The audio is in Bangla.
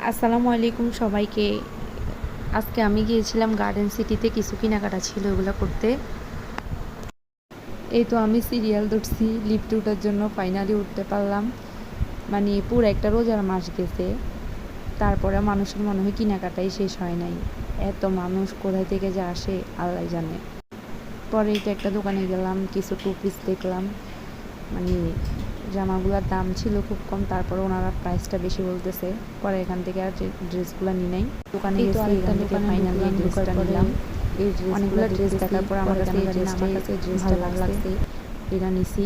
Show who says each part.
Speaker 1: আসসালামু আলাইকুম সবাইকে। আজকে আমি গিয়েছিলাম গার্ডেন সিটিতে, কিছু কেনাকাটা ছিল ওগুলো করতে। এই তো আমি সিরিয়াল ধরছি লিফটে ওঠার জন্য, ফাইনালি উঠতে পারলাম। মানে পুরো একটা রোজার মাস গেছে, তারপরে মানুষের মনে হয় কেনাকাটাই শেষ হয় নাই। এত মানুষ কোথায় থেকে যে আসে আল্লাহ জানে। পরে এটা একটা দোকানে গেলাম, কিছু টু পিস দেখলাম। মানে জামাগুলোর দাম ছিল খুব কম, তারপরে ওনারা প্রাইসটা বেশি বলতেছে। পরে এখান থেকে আর ড্রেসগুলো নিই নাই, দোকানে
Speaker 2: এই তো
Speaker 1: গেছি,
Speaker 2: আরেকটা
Speaker 1: এখান থেকে
Speaker 2: দোকানে
Speaker 1: ফাইনালি
Speaker 2: ঢুকলাম, ঢোকার
Speaker 1: ড্রেসটা
Speaker 2: পরে
Speaker 1: নিলাম।
Speaker 2: এই ড্রেসগুলো
Speaker 1: অনেকগুলো ড্রেস
Speaker 2: দেখতেছি,
Speaker 1: দেখার পর আমার
Speaker 2: পরে
Speaker 1: কাছে
Speaker 2: কেন
Speaker 1: এই
Speaker 2: জানি না
Speaker 1: ড্রেসটা
Speaker 2: আমার কাছে এই ড্রেসটা
Speaker 1: ভালো
Speaker 2: ভালো
Speaker 1: লাগছে,
Speaker 2: লাগছে।
Speaker 1: এটা নিছি।